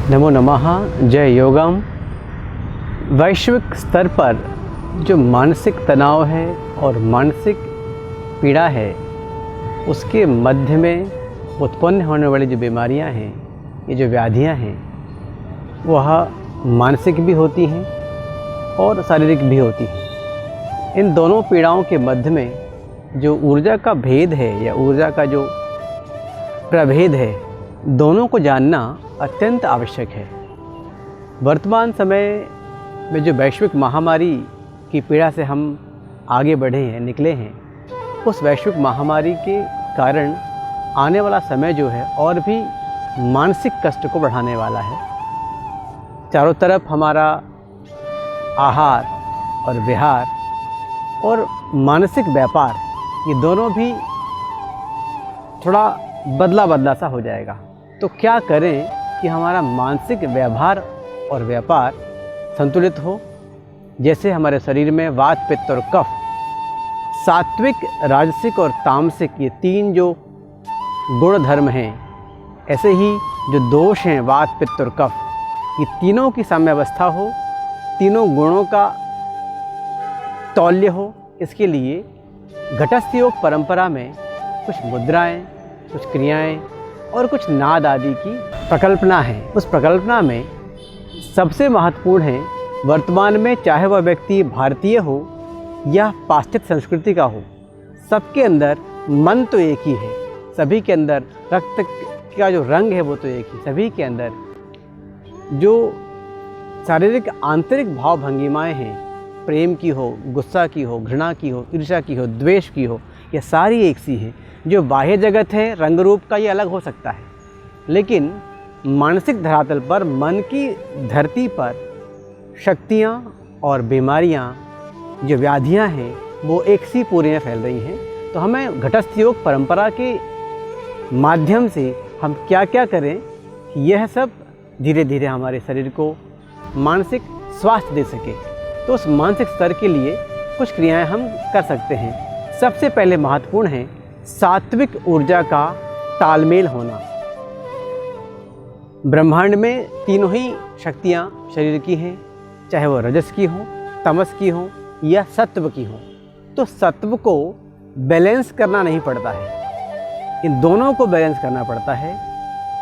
नमो नमः। जय योगम। वैश्विक स्तर पर जो मानसिक तनाव है और मानसिक पीड़ा है, उसके मध्य में उत्पन्न होने वाली जो बीमारियां हैं, ये जो व्याधियां हैं, वह मानसिक भी होती हैं और शारीरिक भी होती हैं। इन दोनों पीड़ाओं के मध्य में जो ऊर्जा का भेद है या ऊर्जा का जो प्रभेद है, दोनों को जानना अत्यंत आवश्यक है। वर्तमान समय में जो वैश्विक महामारी की पीड़ा से हम आगे बढ़े हैं, निकले हैं, उस वैश्विक महामारी के कारण आने वाला समय जो है और भी मानसिक कष्ट को बढ़ाने वाला है। चारों तरफ हमारा आहार और विहार और मानसिक व्यापार, ये दोनों भी थोड़ा बदला बदला सा हो जाएगा। तो क्या करें कि हमारा मानसिक व्यवहार और व्यापार संतुलित हो। जैसे हमारे शरीर में वात, पित्त और कफ, सात्विक, राजसिक और तामसिक, ये तीन जो गुण धर्म हैं, ऐसे ही जो दोष हैं वात, पित्त और कफ, ये तीनों की साम्यावस्था हो, तीनों गुणों का तौल्य हो। इसके लिए घटस्थ योग परंपरा में कुछ मुद्राएं, कुछ क्रियाएं और कुछ नाद आदि की प्रकल्पना है। उस प्रकल्पना में सबसे महत्वपूर्ण है, वर्तमान में चाहे वह व्यक्ति भारतीय हो या पाश्चात्य संस्कृति का हो, सबके अंदर मन तो एक ही है। सभी के अंदर रक्त का जो रंग है वो तो एक ही। सभी के अंदर जो शारीरिक आंतरिक भाव भंगिमाएँ हैं, प्रेम की हो, गुस्सा की हो, घृणा की हो, ईर्ष्या की हो, द्वेष की हो, ये सारी एक सी हैं। जो बाह्य जगत है, रंग रूप का, ये अलग हो सकता है, लेकिन मानसिक धरातल पर, मन की धरती पर शक्तियाँ और बीमारियाँ, जो व्याधियाँ हैं, वो एक सी पूरी में फैल रही हैं। तो हमें घटस्थ योग परंपरा के माध्यम से हम क्या क्या करें कि यह सब धीरे धीरे हमारे शरीर को मानसिक स्वास्थ्य दे सके। तो उस मानसिक स्तर के लिए कुछ क्रियाएं हम कर सकते हैं। सबसे पहले महत्वपूर्ण है सात्विक ऊर्जा का तालमेल होना। ब्रह्मांड में तीनों ही शक्तियाँ शरीर की हैं, चाहे वो रजस की हो, तमस की हो या सत्व की हो। तो सत्व को बैलेंस करना नहीं पड़ता है, इन दोनों को बैलेंस करना पड़ता है,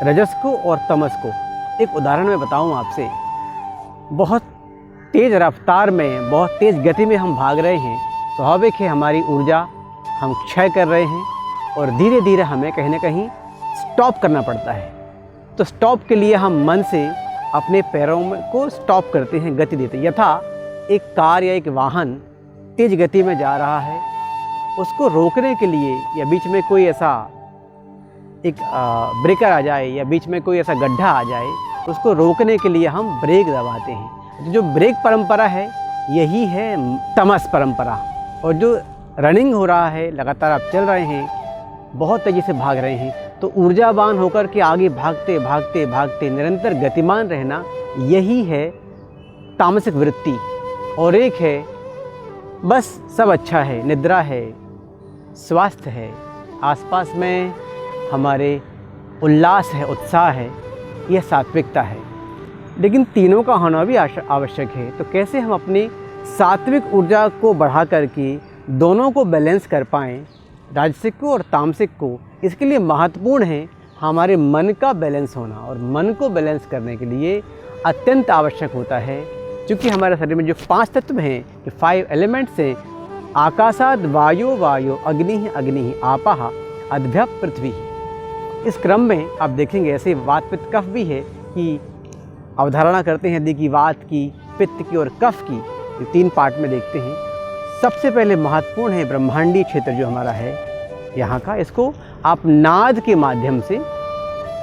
रजस को और तमस को। एक उदाहरण मैं बताऊं आपसे। बहुत तेज़ रफ्तार में, बहुत तेज़ गति में हम भाग रहे हैं, स्वाभाविक है हमारी ऊर्जा हम क्षय कर रहे हैं और धीरे धीरे हमें कहीं ना कहीं स्टॉप करना पड़ता है। तो स्टॉप के लिए हम मन से अपने पैरों को स्टॉप करते हैं, गति देते हैं। यथा एक कार या एक वाहन तेज़ गति में जा रहा है, उसको रोकने के लिए या बीच में कोई ऐसा एक ब्रेकर आ जाए या बीच में कोई ऐसा गड्ढा आ जाए, उसको रोकने के लिए हम ब्रेक दबाते हैं। तो जो ब्रेक परंपरा है, यही है तमस परंपरा। और जो रनिंग हो रहा है, लगातार आप चल रहे हैं, बहुत तेज़ी से भाग रहे हैं, तो ऊर्जावान होकर के आगे भागते भागते भागते निरंतर गतिमान रहना, यही है तामसिक वृत्ति। और एक है बस सब अच्छा है, निद्रा है, स्वास्थ्य है, आसपास में हमारे उल्लास है, उत्साह है, यह सात्विकता है। लेकिन तीनों का होना भी आवश्यक है। तो कैसे हम अपनी सात्विक ऊर्जा को बढ़ा करके दोनों को बैलेंस कर पाएँ, राजसिक को और तामसिक को। इसके लिए महत्वपूर्ण है हमारे मन का बैलेंस होना। और मन को बैलेंस करने के लिए अत्यंत आवश्यक होता है, क्योंकि हमारे शरीर में जो 5 तत्व हैं, जो 5 एलिमेंट्स हैं, आकाशाद वायु वायु, अग्नि अग्नि, आपः अद्भ्य पृथ्वी। इस क्रम में आप देखेंगे ऐसे वात, पित्त, कफ भी है कि अवधारणा करते हैं यदि कि वात की, पित्त की और कफ की, ये 3 पार्ट में देखते हैं। सबसे पहले महत्वपूर्ण है ब्रह्मांडीय क्षेत्र जो हमारा है यहाँ का, इसको आप नाद के माध्यम से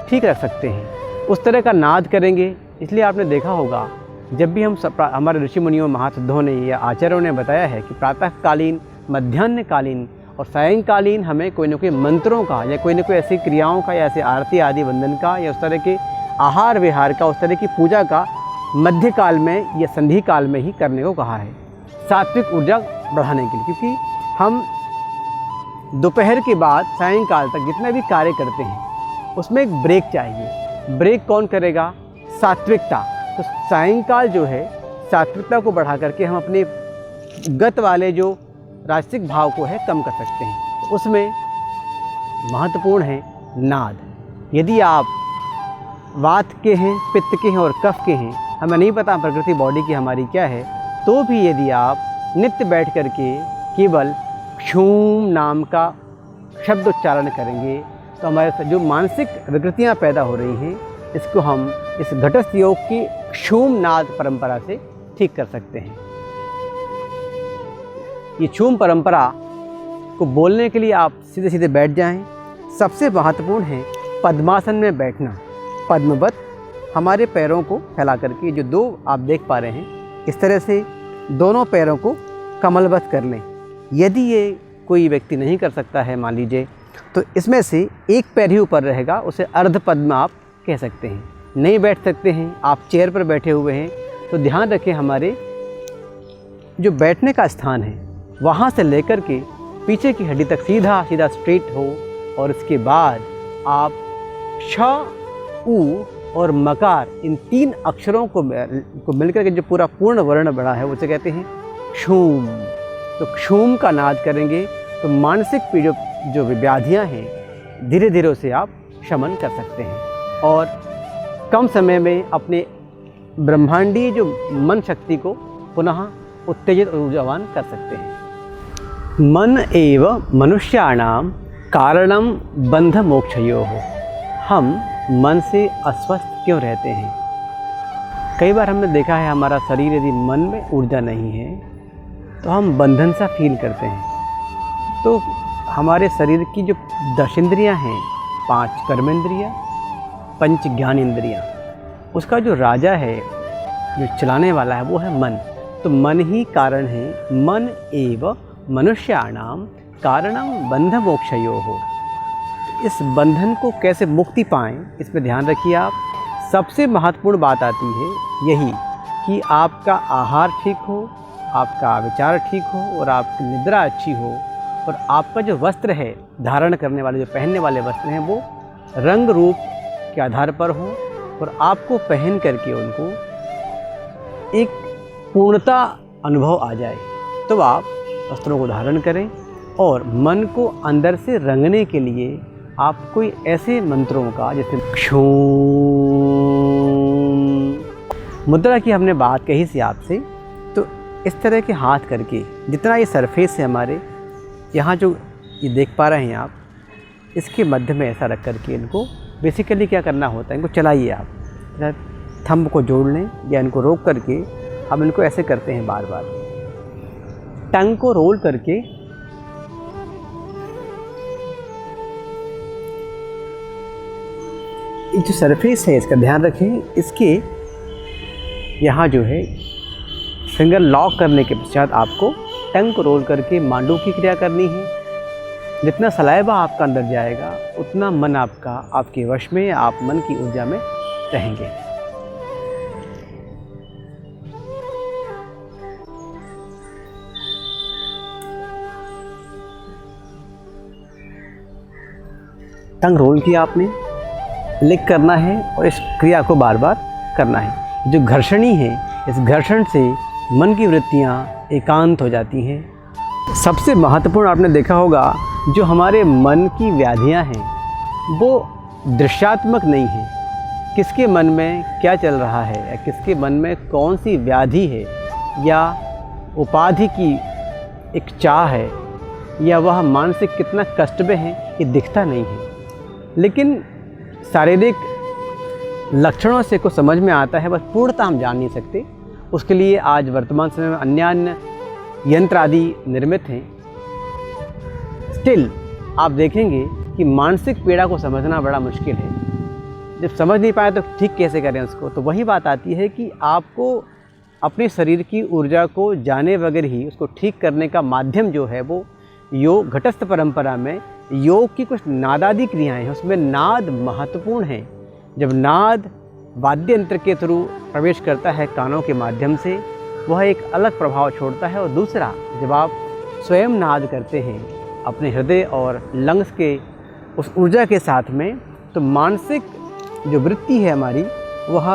ठीक रख सकते हैं। उस तरह का नाद करेंगे। इसलिए आपने देखा होगा, जब भी हम हमारे ऋषि मुनियों, महासिद्धों ने या आचार्यों ने बताया है कि प्रातःकालीन, मध्याह्नकालीन और सायंकालीन हमें कोई न कोई मंत्रों का या कोई न कोई ऐसी क्रियाओं का या ऐसे आरती आदि वंदन का या उस तरह के आहार विहार का, उस तरह की पूजा का मध्यकाल में या संधि काल में ही करने को कहा है, सात्विक ऊर्जा बढ़ाने के लिए। क्योंकि हम दोपहर के बाद सायंकाल तक जितना भी कार्य करते हैं, उसमें एक ब्रेक चाहिए। ब्रेक कौन करेगा? सात्विकता। तो सायंकाल जो है सात्विकता को बढ़ा करके हम अपने गत वाले जो राजसिक भाव को है कम कर सकते हैं। तो उसमें महत्वपूर्ण है नाद। यदि आप वात के हैं, पित्त के हैं और कफ के हैं, हमें नहीं पता प्रकृति बॉडी की हमारी क्या है, तो भी यदि आप नित्य बैठ करके केवल क्षूम नाम का शब्द उच्चारण करेंगे तो हमारे जो मानसिक विकृतियां पैदा हो रही हैं इसको हम इस घटस्थ योग की क्षूम नाद परंपरा से ठीक कर सकते हैं। ये क्षूम परंपरा को बोलने के लिए आप सीधे सीधे बैठ जाएं। सबसे महत्वपूर्ण है पद्मासन में बैठना। पद्मवत हमारे पैरों को फैला करके, जो दो आप देख पा रहे हैं, इस तरह से दोनों पैरों को कमलवत कर लें। यदि ये कोई व्यक्ति नहीं कर सकता है मान लीजिए, तो इसमें से एक पैर ही ऊपर रहेगा, उसे अर्ध पद्म आप कह सकते हैं। नहीं बैठ सकते हैं, आप चेयर पर बैठे हुए हैं, तो ध्यान रखें हमारे जो बैठने का स्थान है वहाँ से लेकर के पीछे की हड्डी तक सीधा सीधा स्ट्रेट हो, और इसके बाद आप श, उ और मकार इन 3 अक्षरों को मिलकर के जो पूरा पूर्ण वर्ण बना है उसे कहते हैं क्षूम। तो क्षूम का नाद करेंगे तो मानसिक जो व्याधियाँ हैं धीरे धीरे उसे आप शमन कर सकते हैं और कम समय में अपने ब्रह्मांडीय जो मन शक्ति को पुनः उत्तेजित और ऊर्जावान कर सकते हैं। मन एव मनुष्याणां कारणम बंध मोक्षयोः। हम मन से अस्वस्थ क्यों रहते हैं? कई बार हमने देखा है हमारा शरीर यदि मन में ऊर्जा नहीं है तो हम बंधन सा फील करते हैं। तो हमारे शरीर की जो 10 इंद्रियाँ हैं, 5 कर्मेंद्रियाँ, 5 ज्ञान इंद्रियाँ, उसका जो राजा है, जो चलाने वाला है, वो है मन। तो मन ही कारण है। मन एव मनुष्याणां कारणम बंध मोक्षयोः। इस बंधन को कैसे मुक्ति पाएं, इस पर ध्यान रखिए आप। सबसे महत्वपूर्ण बात आती है यही कि आपका आहार ठीक हो, आपका विचार ठीक हो और आपकी निद्रा अच्छी हो, और आपका जो वस्त्र है धारण करने वाले, जो पहनने वाले वस्त्र हैं, वो रंग रूप के आधार पर हो और आपको पहन करके उनको एक पूर्णता अनुभव आ जाए। तो आप वस्त्रों को धारण करें और मन को अंदर से रंगने के लिए आप कोई ऐसे मंत्रों का, जैसे क्षूम मुद्रा की हमने बात कही थी आपसे, तो इस तरह के हाथ करके जितना ये सरफेस है हमारे यहाँ जो ये देख पा रहे हैं आप, इसके मध्य में ऐसा रख करके इनको बेसिकली क्या करना होता है, इनको चलाइए आप। थंब को जोड़ लें या इनको रोक करके हम इनको ऐसे करते हैं बार बार। टंग को रोल करके ये जो सरफेस है इसका ध्यान रखें। इसके यहाँ जो है फिंगर लॉक करने के पश्चात आपको टंग को रोल करके मांडू की क्रिया करनी है। जितना सलाइवा आपका अंदर जाएगा उतना मन आपका आपके वश में, आप मन की ऊर्जा में रहेंगे। टंग रोल किया आपने, लिक करना है और इस क्रिया को बार बार करना है। जो घर्षणी है, इस घर्षण से मन की वृत्तियाँ एकांत हो जाती हैं। सबसे महत्वपूर्ण आपने देखा होगा, जो हमारे मन की व्याधियाँ हैं वो दृश्यात्मक नहीं है। किसके मन में क्या चल रहा है या किसके मन में कौन सी व्याधि है या उपाधि की एक चाह है या वह मानसिक कितना कष्ट में है, ये दिखता नहीं है। लेकिन शारीरिक लक्षणों से कुछ समझ में आता है, बस पूर्णतः हम जान नहीं सकते। उसके लिए आज वर्तमान समय में अन्य यंत्र आदि निर्मित हैं। स्टिल आप देखेंगे कि मानसिक पीड़ा को समझना बड़ा मुश्किल है। जब समझ नहीं पाए तो ठीक कैसे करें उसको। तो वही बात आती है कि आपको अपने शरीर की ऊर्जा को जाने बगैर ही उसको ठीक करने का माध्यम जो है वो योग, घटस्थ परंपरा में योग की कुछ नादादि क्रियाएं हैं, उसमें नाद महत्वपूर्ण है। जब नाद वाद्य यंत्र के थ्रू प्रवेश करता है कानों के माध्यम से, वह एक अलग प्रभाव छोड़ता है। और दूसरा, जब आप स्वयं नाद करते हैं अपने हृदय और लंग्स के उस ऊर्जा के साथ में, तो मानसिक जो वृत्ति है हमारी, वह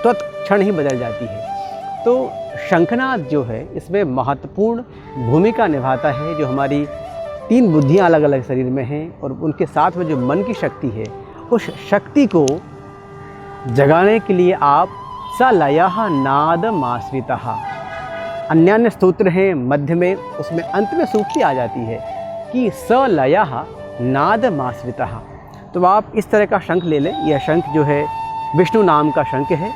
तत्क्षण ही बदल जाती है। तो शंखनाद जो है इसमें महत्वपूर्ण भूमिका निभाता है। जो हमारी 3 बुद्धियाँ अलग अलग शरीर में हैं और उनके साथ में जो मन की शक्ति है, उस शक्ति को जगाने के लिए आप सलयः नादमाश्रितः, अन्यान्य स्तोत्र हैं मध्य में, उसमें अंत में सूक्ति आ जाती है कि सलयः नादमाश्रितः। तो आप इस तरह का शंख ले लें। यह शंख जो है विष्णु नाम का शंख है।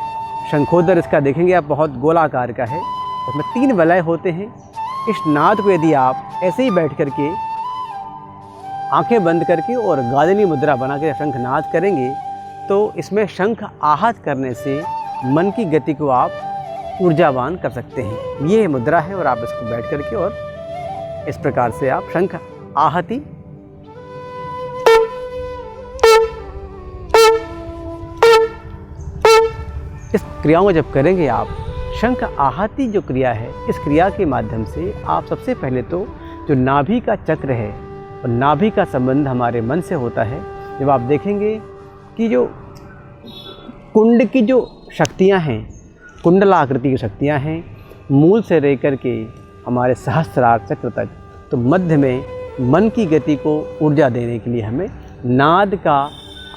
शंखोदर इसका देखेंगे आप बहुत गोलाकार का है, उसमें 3 वलय होते हैं। इस नाद को यदि आप ऐसे ही बैठ करके आंखें बंद करके और गादिनी मुद्रा बना के शंख नाद करेंगे तो इसमें शंख आहत करने से मन की गति को आप ऊर्जावान कर सकते हैं। ये मुद्रा है और आप इसको बैठ करके और इस प्रकार से आप शंख आहति इस क्रियाओं को जब करेंगे आप, शंख आहति जो क्रिया है, इस क्रिया के माध्यम से आप सबसे पहले तो जो नाभि का चक्र है और नाभि का संबंध हमारे मन से होता है। जब आप देखेंगे कि जो कुंड की जो शक्तियाँ हैं, कुंडलाकृति की शक्तियाँ हैं, मूल से लेकर के हमारे सहस्रार चक्र तक, तो मध्य में मन की गति को ऊर्जा देने के लिए हमें नाद का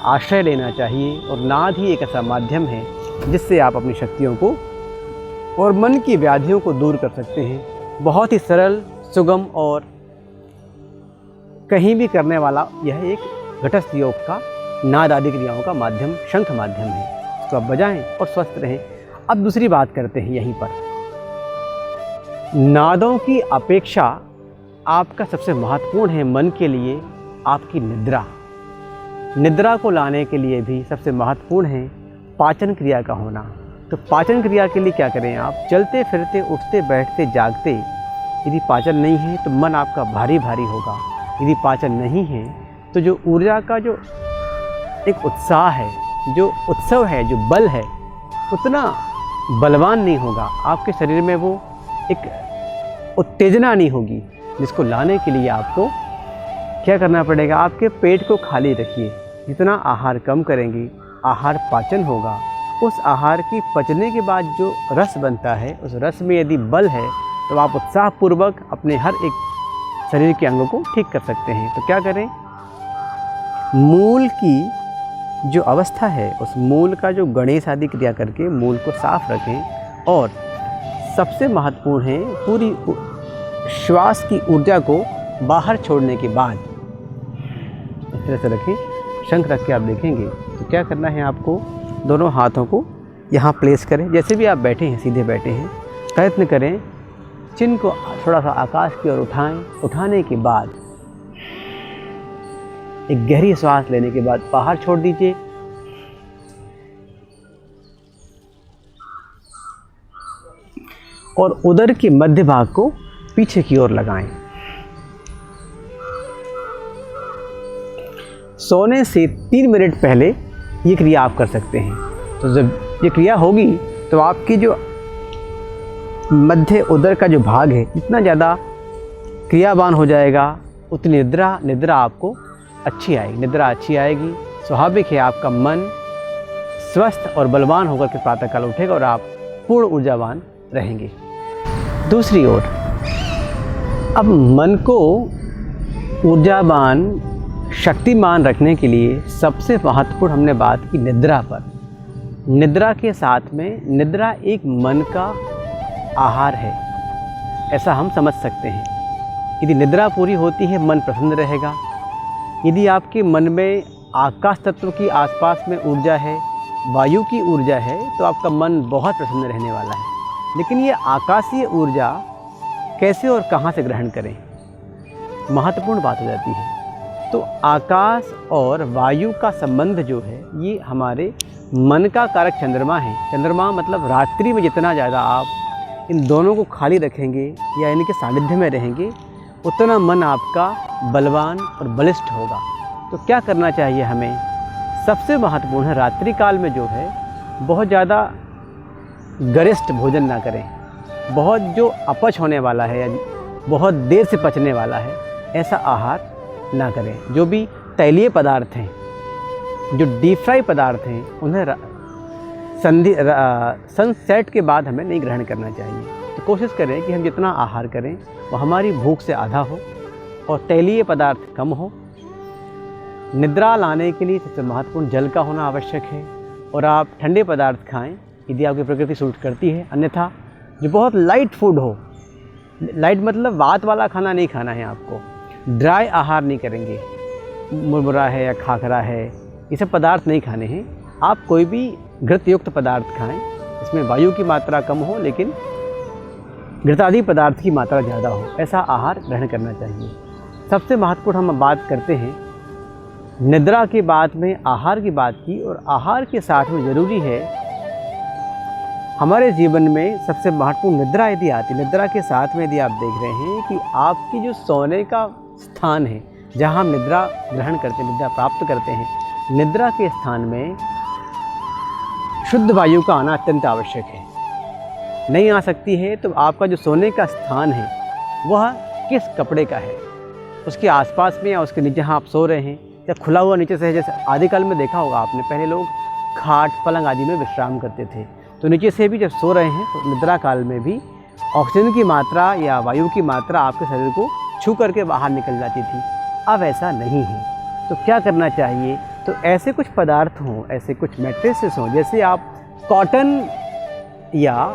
आश्रय लेना चाहिए। और नाद ही एक ऐसा माध्यम है जिससे आप अपनी शक्तियों को और मन की व्याधियों को दूर कर सकते हैं। बहुत ही सरल, सुगम और कहीं भी करने वाला यह एक घटस्थ योग का नाद आदि क्रियाओं का माध्यम शंख माध्यम है। तो आप बजाएं और स्वस्थ रहें। अब दूसरी बात करते हैं यहीं पर। नादों की अपेक्षा आपका सबसे महत्वपूर्ण है मन के लिए आपकी निद्रा। निद्रा को लाने के लिए भी सबसे महत्वपूर्ण है पाचन क्रिया का होना। तो पाचन क्रिया के लिए क्या करें आप? चलते फिरते, उठते बैठते जागते यदि पाचन नहीं है तो मन आपका भारी भारी होगा। यदि पाचन नहीं है तो जो ऊर्जा का जो एक उत्साह है, जो उत्सव है, जो बल है, उतना बलवान नहीं होगा। आपके शरीर में वो एक उत्तेजना नहीं होगी, जिसको लाने के लिए आपको क्या करना पड़ेगा? आपके पेट को खाली रखिए। जितना आहार कम करेंगे, आहार पाचन होगा। उस आहार की पचने के बाद जो रस बनता है, उस रस में यदि बल है तो आप उत्साहपूर्वक अपने हर एक शरीर के अंगों को ठीक कर सकते हैं। तो क्या करें? मूल की जो अवस्था है, उस मूल का जो गणेश आदि क्रिया करके मूल को साफ रखें। और सबसे महत्वपूर्ण है पूरी श्वास की ऊर्जा को बाहर छोड़ने के बाद इस तरह से रखें। शंख रख के आप देखेंगे तो क्या करना है आपको? दोनों हाथों को यहाँ प्लेस करें, जैसे भी आप बैठे हैं, सीधे बैठे हैं। प्रयत्न करें चिन्ह को थोड़ा सा आकाश की ओर उठाएं। उठाने के बाद एक गहरी सांस लेने के बाद बाहर छोड़ दीजिए। और उदर के मध्य भाग को पीछे की ओर लगाएं। सोने से 3 मिनट पहले ये क्रिया आप कर सकते हैं। तो जब ये क्रिया होगी तो आपकी जो मध्य उदर का जो भाग है, जितना ज़्यादा क्रियावान हो जाएगा उतनी निद्रा आपको अच्छी आएगी। निद्रा अच्छी आएगी, स्वाभाविक है आपका मन स्वस्थ और बलवान होकर के प्रातःकाल उठेगा और आप पूर्ण ऊर्जावान रहेंगे। दूसरी ओर अब मन को ऊर्जावान, शक्तिमान रखने के लिए सबसे महत्वपूर्ण हमने बात की निद्रा पर। निद्रा के साथ में निद्रा एक मन का आहार है, ऐसा हम समझ सकते हैं। यदि निद्रा पूरी होती है मन प्रसन्न रहेगा। यदि आपके मन में आकाश तत्व की आसपास में ऊर्जा है, वायु की ऊर्जा है, तो आपका मन बहुत प्रसन्न रहने वाला है। लेकिन ये आकाशीय ऊर्जा कैसे और कहाँ से ग्रहण करें, महत्वपूर्ण बात हो जाती है। तो आकाश और वायु का संबंध जो है ये हमारे मन का कारक चंद्रमा है। चंद्रमा मतलब रात्रि में जितना ज़्यादा आप इन दोनों को खाली रखेंगे या इनके सानिध्य में रहेंगे, उतना मन आपका बलवान और बलिष्ठ होगा। तो क्या करना चाहिए हमें? सबसे महत्वपूर्ण है रात्रि काल में जो है बहुत ज़्यादा गरिष्ठ भोजन ना करें। बहुत जो अपच होने वाला है या बहुत देर से पचने वाला है, ऐसा आहार ना करें। जो भी तैलीय पदार्थ हैं, जो डीप फ्राई पदार्थ हैं, उन्हें सनसेट के बाद हमें नहीं ग्रहण करना चाहिए। तो कोशिश करें कि हम जितना आहार करें वो हमारी भूख से आधा हो और तैलीय पदार्थ कम हो। निद्रा लाने के लिए सबसे महत्वपूर्ण जल का होना आवश्यक है और आप ठंडे पदार्थ खाएं यदि आपकी प्रकृति सूट करती है। अन्यथा जो बहुत लाइट फूड हो, लाइट मतलब वात वाला खाना नहीं खाना है आपको, ड्राई आहार नहीं करेंगे, मुरमुरा है या खाखरा है, ये सब पदार्थ नहीं खाने हैं। आप कोई भी घृतयुक्त पदार्थ खाएं, इसमें वायु की मात्रा कम हो लेकिन घृतादि पदार्थ की मात्रा ज़्यादा हो, ऐसा आहार ग्रहण करना चाहिए। सबसे महत्वपूर्ण हम बात करते हैं निद्रा के बाद में आहार की बात की, और आहार के साथ में ज़रूरी है हमारे जीवन में सबसे महत्वपूर्ण निद्रा यदि आती, निद्रा के साथ में यदि आप देख रहे हैं कि आपकी जो सोने का स्थान है जहाँ हम निद्रा ग्रहण करते हैं, निद्रा प्राप्त करते हैं, निद्रा के स्थान में शुद्ध वायु का आना अत्यंत आवश्यक है। नहीं आ सकती है तो आपका जो सोने का स्थान है वह किस कपड़े का है, उसके आसपास में या उसके नीचे जहाँ आप सो रहे हैं या खुला हुआ नीचे से है। जैसे आदिकाल में देखा होगा आपने, पहले लोग खाट पलंग आदि में विश्राम करते थे, तो नीचे से भी जब सो रहे हैं तो निद्रा काल में भी ऑक्सीजन की मात्रा या वायु की मात्रा आपके शरीर को छू करके बाहर निकल जाती थी। अब ऐसा नहीं है, तो क्या करना चाहिए? तो ऐसे कुछ पदार्थ हों, ऐसे कुछ मैट्रेसेस हों, जैसे आप कॉटन या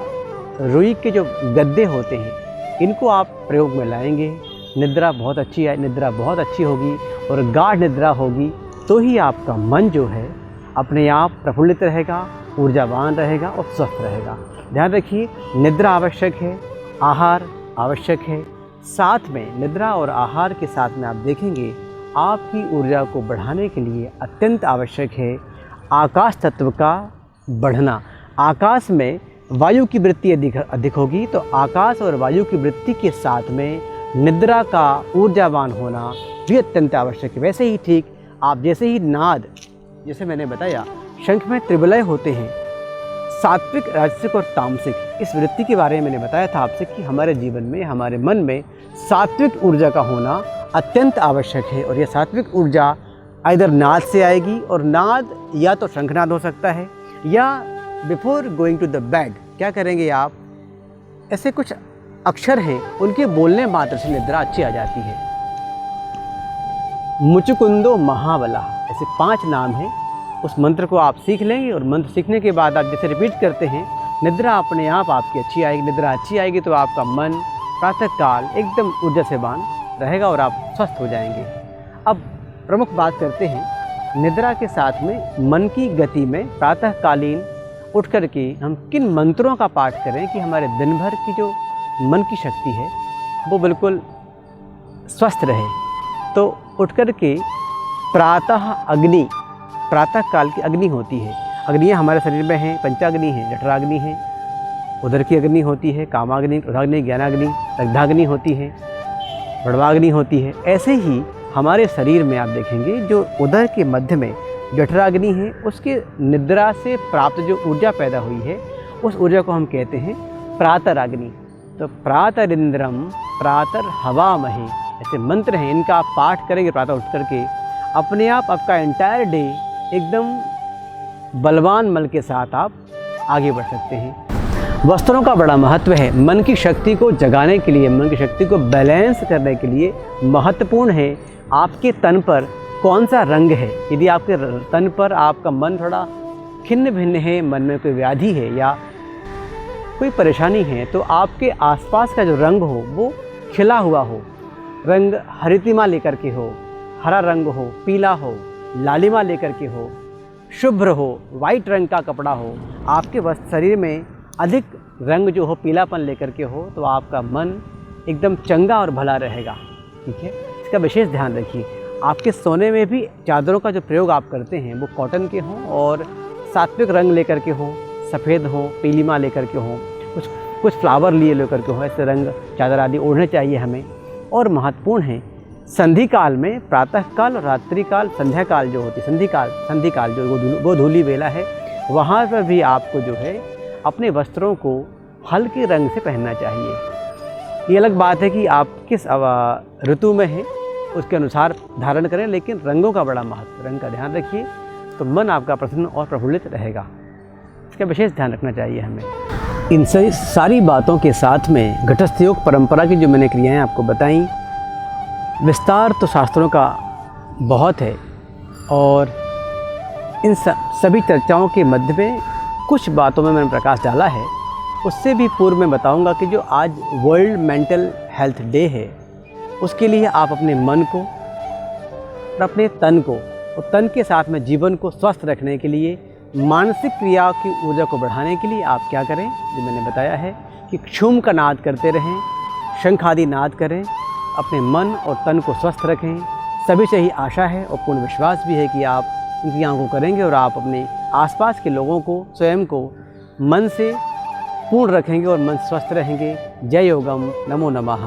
रुई के जो गद्दे होते हैं इनको आप प्रयोग में लाएंगे, निद्रा बहुत अच्छी होगी और गाढ़ निद्रा होगी तो ही आपका मन जो है अपने आप प्रफुल्लित रहेगा, ऊर्जावान रहेगा और स्वस्थ रहेगा। ध्यान रखिए, निद्रा आवश्यक है, आहार आवश्यक है, साथ में निद्रा और आहार के साथ में आप देखेंगे आपकी ऊर्जा को बढ़ाने के लिए अत्यंत आवश्यक है आकाश तत्व का बढ़ना। आकाश में वायु की वृत्ति अधिक होगी तो आकाश और वायु की वृत्ति के साथ में निद्रा का ऊर्जावान होना भी अत्यंत आवश्यक है। वैसे ही ठीक आप जैसे ही नाद, जैसे मैंने बताया शंख में त्रिवलय होते हैं, सात्विक, राजसिक और तामसिक, इस वृत्ति के बारे में मैंने बताया था आपसे कि हमारे जीवन में, हमारे मन में सात्विक ऊर्जा का होना अत्यंत आवश्यक है। और यह सात्विक ऊर्जा इधर नाद से आएगी, और नाद या तो शंखनाद हो सकता है या before going to the bed क्या करेंगे आप, ऐसे कुछ अक्षर हैं उनके बोलने मात्र से निद्रा अच्छी आ जाती है। मुचुकुंदो महाबला, ऐसे 5 नाम हैं, उस मंत्र को आप सीख लेंगे और मंत्र सीखने के बाद आप जैसे रिपीट करते हैं निद्रा अपने आप आपकी अच्छी आएगी। निद्रा अच्छी आएगी तो आपका मन प्रातःकाल एकदम ऊर्जा से बान रहेगा और आप स्वस्थ हो जाएंगे। अब प्रमुख बात करते हैं निद्रा के साथ में मन की गति में प्रातःकालीन उठ कर के हम किन मंत्रों का पाठ करें कि हमारे दिन भर की जो मन की शक्ति है वो बिल्कुल स्वस्थ रहे। तो उठ कर के प्रातः अग्नि, प्रातःकाल की अग्नि होती है, अग्नियाँ हमारे शरीर में हैं, पंचाग्नि है, जठराग्नि है, उदर की अग्नि होती है, कामाग्नि, क्रोधाग्नि, ज्ञानाग्नि, दग्धाग्नि होती है, बड़वाग्नि होती है। ऐसे ही हमारे शरीर में आप देखेंगे जो उदर के मध्य में जठराग्नि है, उसके निद्रा से प्राप्त जो ऊर्जा पैदा हुई है उस ऊर्जा को हम कहते हैं प्रातराग्नि। तो प्रातरिंद्रम प्रातर हवामहे, ऐसे मंत्र हैं, इनका आप पाठ करेंगे प्रातः उठ करके, अपने आप आपका एंटायर डे एकदम बलवान मन के साथ आप आगे बढ़ सकते हैं। वस्त्रों का बड़ा महत्व है, मन की शक्ति को जगाने के लिए, मन की शक्ति को बैलेंस करने के लिए महत्वपूर्ण है आपके तन पर कौन सा रंग है। यदि आपके तन पर आपका मन थोड़ा खिन्न भिन्न है, मन में कोई व्याधि है या कोई परेशानी है, तो आपके आसपास का जो रंग हो वो खिला हुआ हो, रंग हरितिमा लेकर के हो, हरा रंग हो, पीला हो, लालिमा लेकर के हो, शुभ्र हो, वाइट रंग का कपड़ा हो, आपके वस्त्र शरीर में अधिक रंग जो हो पीलापन लेकर के हो, तो आपका मन एकदम चंगा और भला रहेगा। ठीक है, इसका विशेष ध्यान रखिए। आपके सोने में भी चादरों का जो प्रयोग आप करते हैं वो कॉटन के हों और सात्विक रंग लेकर के हों, सफ़ेद हो, पीलीमा लेकर के हों, कुछ फ्लावर लिए लेकर के हों, ऐसे रंग चादर आदि ओढ़ने चाहिए हमें। और महत्वपूर्ण है संधि काल में, प्रातःकाल और रात्रिकाल, संध्या काल जो होती है, संधि काल जो गोधूली वेला है, वहाँ पर भी आपको जो है अपने वस्त्रों को हल्के रंग से पहनना चाहिए। ये अलग बात है कि आप किस ऋतु में हैं उसके अनुसार धारण करें, लेकिन रंगों का बड़ा महत्व, रंग का ध्यान रखिए तो मन आपका प्रसन्न और प्रफुल्लित रहेगा। स्वास्थ्य का विशेष ध्यान रखना चाहिए हमें। इन सारी बातों के साथ में घटस्थ योग परंपरा की जो मैंने क्रियाएं आपको बताई, विस्तार तो शास्त्रों का बहुत है और इन सभी चर्चाओं के मध्य में कुछ बातों में मैंने प्रकाश डाला है। उससे भी पूर्व मैं बताऊंगा कि जो आज वर्ल्ड मेंटल हेल्थ डे है, उसके लिए आप अपने मन को और अपने तन को और तन के साथ में जीवन को स्वस्थ रखने के लिए, मानसिक क्रिया की ऊर्जा को बढ़ाने के लिए आप क्या करें, जो मैंने बताया है कि क्षुम का नाद करते रहें, शंख आदि नाद करें, अपने मन और तन को स्वस्थ रखें। सभी से ही आशा है और पूर्ण विश्वास भी है कि आप इन क्रियाओं को करेंगे और आप अपने आसपास के लोगों को, स्वयं को मन से पूर्ण रखेंगे और मन स्वस्थ रहेंगे। जय योगम, नमो नमः।